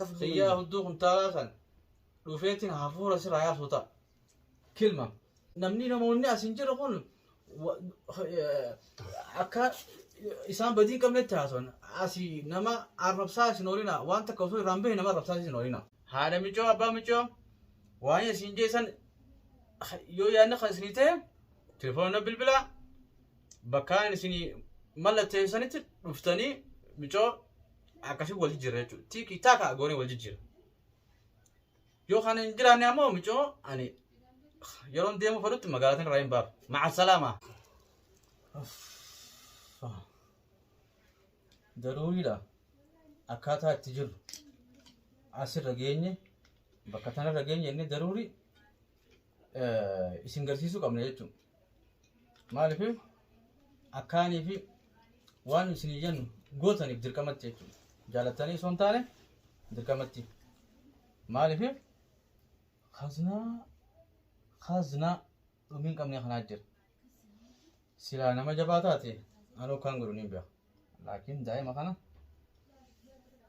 خيا هدوك انتاغا رفيتين هافورا سر عيال صوتا كلمة نمني نموني أسنجر قول أكا إسان بدين كم نتحاسون أسي نما عربسا سنورينا وانت كوسوي رامبه نما عربسا سنورينا هذا ميجو أبا ميجو واني سنجي سن يو يعني خسنيته تلفون بالبلا بكان سني ملته سنت رفتني ميجو أكاسي والجيرة تيكي تاكا أقولي والجيرة يو خان جيراني أمو ميجو أني يرون ديمو فرط مقالتين رايم باب مع السلامة ضروري لا أكاتا تجر عصر رجيني بكتنا رجيني إني ضروري إسنجرسيسو كم نيجتو ما لفي أكاني في وان سنيجن قوتني بدر كمت تيجتو جالتني سونتاني بدر كمتي ما لفي خزنا ومين كم نخناجر سيلا نما جباتاتي أنا كان قروني بيا لكن دائما كنا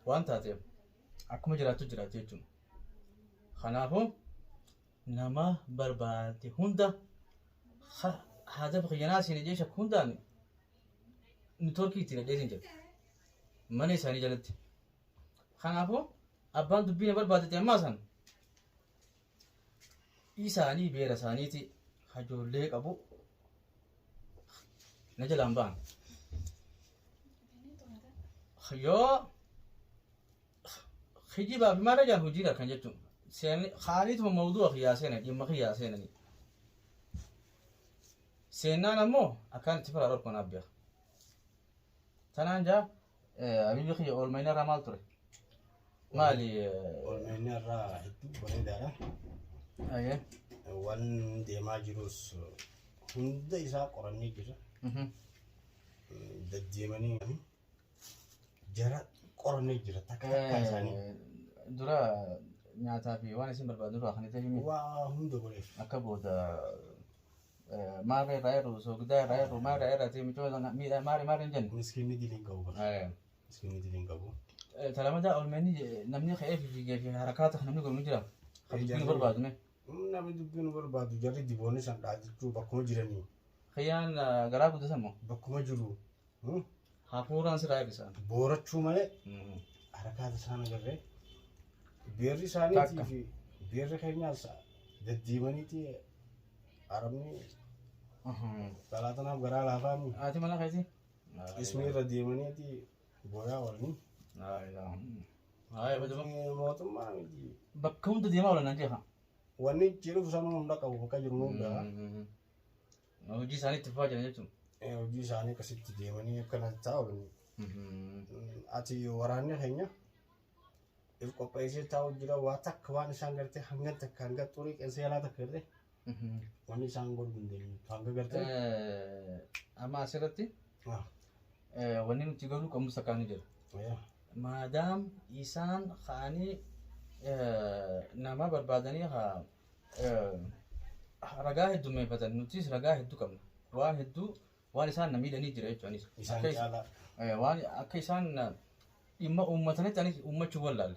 وان تاتي أكمل جراتو يجون خنافو نما بربادي هوندا هذا بخيانا سينجيش هوندا نتوركي تينا ديزين جل ماني ساني جلت خنافو أبان دبينا بربادي تيماسان إيساني بيرساني تي هجوليك أبو نجل أمبان خيو خيجي بابي ما رجع هجيرا كان جتون سين خالد هو موضوع خياسين يوم خياسين سيننا نمو أكان تفر أروح كنا بيا تنانجا أبي بخي أول ما ينرى مال تري مالي أول ما ينرى بريدة أيه وان ديما جروس هند إسا قرني جرا دديماني جرا قرني جرا تكا ساني درا نياتا في وانا سين بربا درا خني تهمي وا هند بريف أكبودا ما في رايرو سوكدا رايرو ما رايرا تيمي تو مي ماري نجن مسكين دي لينغو أيه مسكين دي لينغو تلامة دا أول مني نمني خيف في حركات نمني قول مجرا خبيزين بربا دني نبي دبين بربا جري ديبوني سان دادي تو بكم جراني خيان غراب دسمو بكم جرو هافوران سراي بسان بورت شو ماله حركات سان غري بيري ساني تي في بيري خينيا سا دديماني تي عربني ثلاثة غرا لافاني آتي ملا خيسي اسمي رديماني تي بويا ورني لا لا هاي بدو موتم ما ميدي بكم تديما ولا نجيها واني جيرو فسانو نمدا كابو بكا جرو نمدا وجي ساني تفاجأ نجتم وجي ساني كسيت ديماني كنا تاورني ati warane hanya ilko paise taw jira wata kwan sangarte hangat takanga turik esela takerde wani sangol bundeni hanga garte ama asirati wani nutigalu kamu sakani jira ya madam isan khani nama barbadani ha raga hiddu me fatan nutis raga hiddu kam wa hiddu wani san namidani jira chani isan ala واني أكيسان إما أمتنا تاني أمة شوال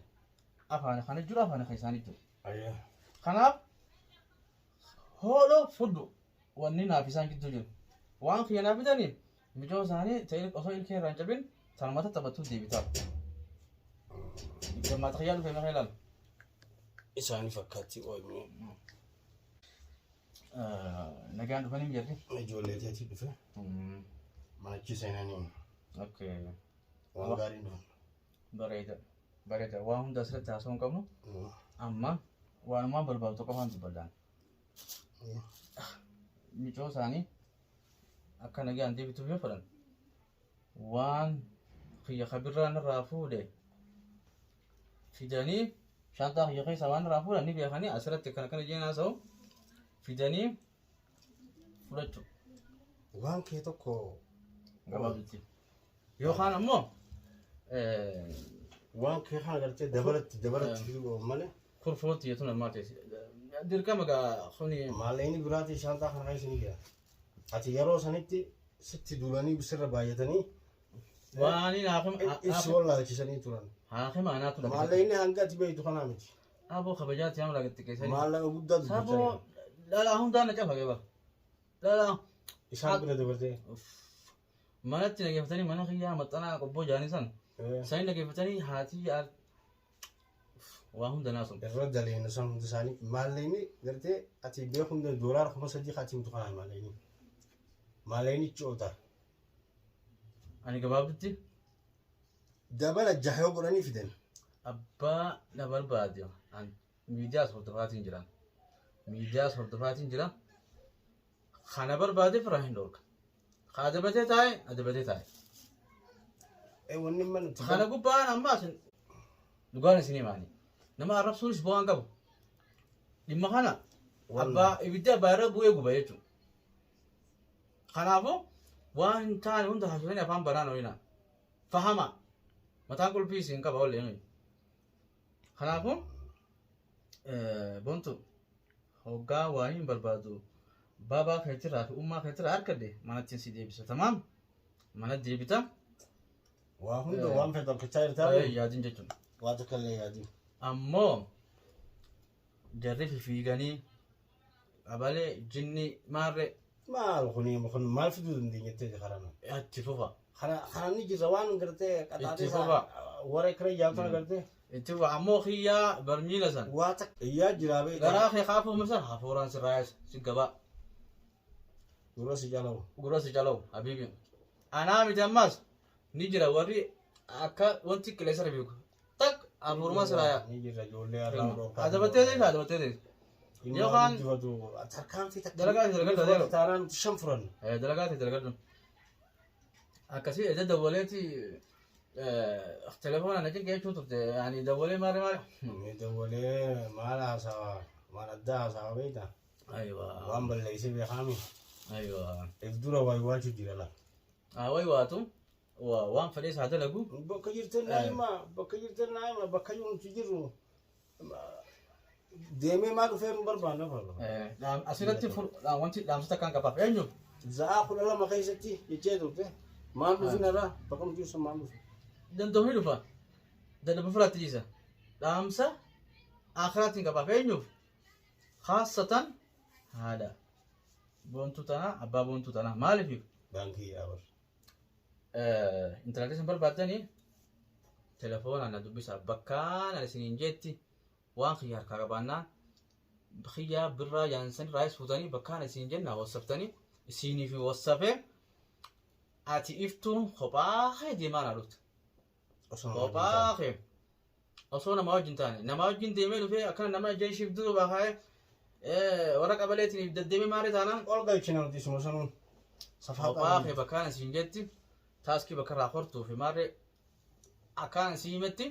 أفان خانة جرا أفان خيساني تو أيه خنا هولو فدو واني نافيسان كده جل وان خيانا بداني بيجو زاني تيلك أصلا إلكين رانجبين ثالمات تبتو دي بتاع جماعة خيال في مخيلال إساني فكاتي أوي نجان دفني مجري نجولة تاتي دفع ما تجسيناني اوكي وانغاري نو بريدا وهم دسرت تاسون كمو اما وان ما برباو تو كفان تبدان ميجو ساني اكن اجي عندي بتو يفرن وان خي خبران رافو دي فيداني شانتا هي خي سوان رافو ني بيخاني اسرت كن جينا سو فيداني فلتو وان كيتوكو غبابتي يو خان امو وان كي خاغرت دبرت في ماله كورفوت يتون الماتي دير كما خوني ماليني براتي شانتا خناي سنيجا اتي يرو سنتي ست دولاني بسر بايتني Waan inni Is wallah kisanii turan. haakima anaatu laga. Maalla inni hanga ati beektu kanaa miti. Aboo kabajaatti yaa lagatti keessanii. Maallaqa guddaa Saboo dubbachaa dhalaa hundaan na cafa gaba. Dhalaa isaan bira dabartee. manatti nageeffatanii mana kiyyaa maxxanaa qobboo jaanii san. Isaanii nageeffatanii haati waa hunda naasun. Irra daleena san hundi isaanii maallayni gartee ati beeku hunda doolaara 3,000 kaatii mutu kanaa maallayni. Maallayni coota. Ani gabaabdutti Dabala jahayoo godhanii fidan. abbaa na barbaade miidiyaas hordofaatiin jiran. Miidiyaas hordofaatiin jira. Kana barbaade firaa hin dhoorka. Kaa dabatee taa'e dabatee taa'e. Wanni mana Kana gubbaan ammaas dhugaan isin himaani. Nama arrabsuunis bu'aan qabu. Dhimma kana abbaa ibidda abbaa irra bu'ee guba jechuudha. Kanaafuu waan hin taane hunda haasofanii afaan banaan ho'inaa. Fahama. Mataan qulfii isin qaba oollee nuyi. Kanaafuu bontu hoggaa waa hin barbaadu baabaa keetirraa fi ummaa keetirraa harkadde manatti si deebisa tamaam mana deebita. waa hunda waan fedhan tokkichaa jirtaa yaadin jechuudha. waa tokko illee yaadin. Ammoo jarri fiiganii abalee jinni maarree Maal kun maal fiduu dandeenyettee karana. itti fufa. Kana ni jirra waan gartee Itti qaxaatee fufa. warra kira yaamtana gartee. Itti fufa ammoo kiyyaa barmiila san. Waa takka iyyaa jiraa beektaa. Garaa kee kaafuu misan hafuuraan sirraayes si gabaa. Dura si jalawu. Gurra si jalawu habiibi. Anaa miti ammas ni jira warri akka wanti qilleessa rabiiku. Tak hafuuruma sirraayaa. Ni jirra ijoollee har'aa dhooqaa. Adabattee ta'e adabattee ta'e. Yookaan tarkaan fi takka. dalagaa dalagaa dalagaa. Taanaan shan furan. dalagaa ta'e dalagaa. Akkasii edda daboleeti telefoona na cinqee jechuu turte yaani dabolee maali maali. Dabalee maal haasawaa maal addaa haasawaa beektaa. Aywa. Waan balleessee beekaami. Aywa. If dura waa iwaachuu jira la. Way waatu waan fedhees haa dalagu. Bakka jirtan naa'ima bakka nuti jirru deemee maal dhufee nu barbaanna farra. Asirratti wanti dhaamsota kan qabaaf eenyu? Za'aa 12 keessatti jechee turte maal dhufinarra bakka nuti jirru maal dhufi. Danda'uu dhufa. Dadhabbii furaatti jisa. Dhaamsa akiraatiin qabaaf eenyuuf? Haasatan haadha. Boontuu tanaa abbaa boontuu tanaa maaliif? Baankii yaabar. Intarneetii isin barbaaddanii telefoonaan na dubbisa bakkaan ani isiniin jetti waan xiyyaa harkaa qabaannaan xiyyaa birraa yaansan raayis fuutanii bakkaan isin jenna wassaftanii isinii fi wassafee ati iftuun kophaa kee deemaa na dhufte. Kophaa kee osoo namaa wajjin taane namaa wajjin deemee dhufee akkana nama ijaan ishiif duru baafaa warra qabaleetiin deddeemee maaree taanaan ol galchina nuti isuma sanuun. kophaa kee bakkaan isin jetti taaskii bakka irraa hortuu fi maarree akkaan isin himetti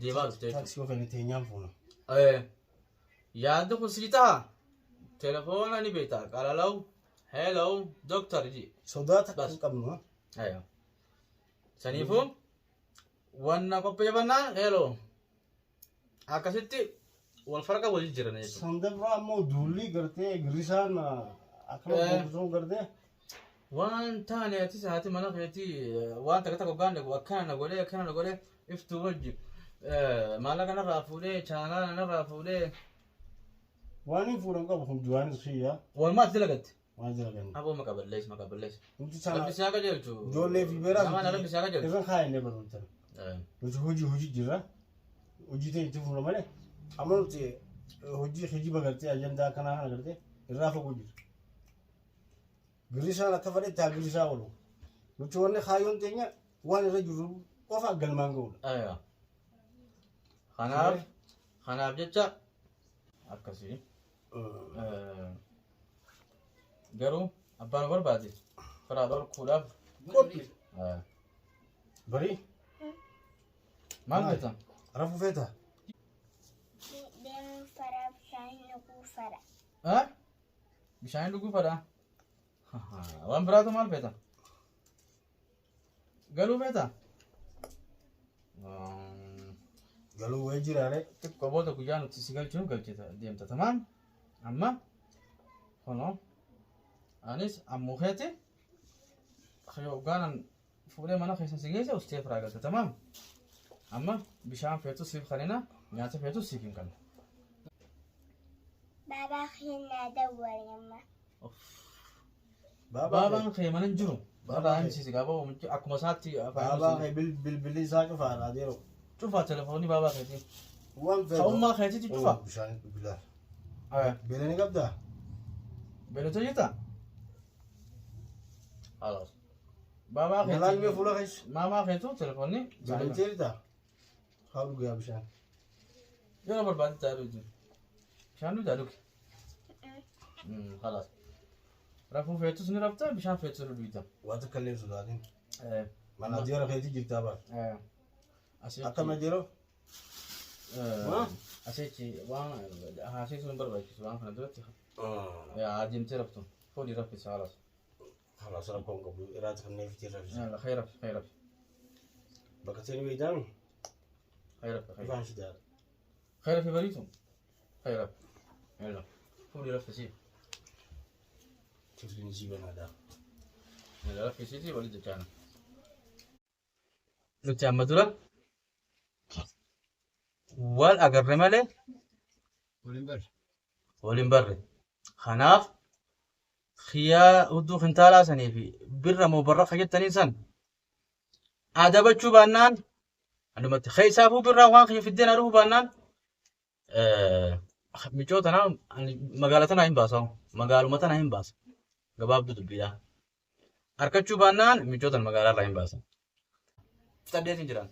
deemaa dhufte jechuudha. Taaksii ofii itti nyaan fuuna. Yaaddu kun sii ta'a telefoona ni beektaa qalalaw hello doctor ji. Sodaata kan qabnu ha. Saniifuu wanna qopheeffannaan hello akkasitti wal farqa walii jiran jechuudha. Sandabraa ammoo duulli gartee girisaan akkana boqotuu gartee. Waan taane ati saati mana keetii waan takka takka hoggaan dhagu akkana na godhee iftuu wajji maallaqa narraa fuudhee chaanaa narraa fuudhee. Waan hin fuudhan qabu kun duwwaanis xiyyaa. Walumaa itti dalagatte. Waan jiraatan. Aboo maqaballees maqaballees. Nuti sana Rabbi siyaa qajeelchu. ijoollee fi beeraa. Namaan rabbi siyaa qajeelchu. Irra kaayannee barnoota. Nuti hojii jirra. Hojii ta'e itti fuudha malee. Amma nuti hojii hijiba gartee ajandaa kanaa kana gartee irraa fagoo jirra. Girisaan akka fedhetti haa girisaa oolu. Nuti wanni kaayyoon teenya waan irra jirru qofa galmaan ga'udha. Kanaaf jecha akkasii garuu abbaan barbaade karaa dhorkuudhaaf Qophii. Barii. maal beektan? Rafuu feetaa? Deemu fara bishaan dhuguu fara. Bishaan dhuguu fadha. Waan biraatu maal beektan? Galuu beektaa? Galuu wayii jiraare. Xiqqoo booda guyyaa nuti si galchuun galchita deemta tamaan amma kunoo anis ammoo keeti hoggaanan fuudhee mana keessa si geesse ustee firaa galte tamaam. Amma bishaan feetus siif kanina nyaata feetus siif hin kanna. بابا خلينا ادور يما Baabaan kee mana hin jiru. Baabaan si gaafa akkuma isaatti baabaa kee bilbilli isaa cufaadha adeero. Cufaa telefoonii baabaa keetii. Waan fedhu. Ta'ummaa keetiitti cufaa. Bishaan bilbilaa. Aya. Beelani qabdaa? Beelota jirta? Halas. Baabaa keetii. Galaan mee fuula keessa? Maamaa keetu telefoonni. Beelani jirta? Haa dhugaa bishaan. Yeroo barbaade taa'ee jiru. Bishaan dhugaa dhugi. Halas. Raafuu feetus ni rafta bishaan feetus ni dhugita. Waan takka illee sodaatin. Mana adeera keetii jirtaa bara. Asii. Akkam adeero? Asitti waan haasisuu hin barbaachisu waan kana duratti. Adeemtee raftu. Foolii raffisa halas. Halas rakkoon qabu irraata kanneen fitii raffisa. Khayraaf khayraaf. Bakka seenii beeydaami? Khayraaf khayraaf. Ifaan shidaa. Khayraaf bariitu. Khayraaf. Yalla. Foolii raffisi. Tifliin isii banaadaa. Yalla raffisiiti walii jechaana. Nuti amma dura wal agarre malee waliin barre. Kanaaf khiyyaa hudduu kintaalaa sanii fi birra moo barraqa jettanii san adabachuu baannaan adumatti keessaafuu birraa waan kiyya fiddeen aduu baannaan miccoo tanaa magaala tanaa hin baasa magaaluma tanaa hin baasa gabaabduu dubbiidha. Harkachuu baannaan miccoo tan magaalaa irraa hin baasa. Fitaddeetiin jiran.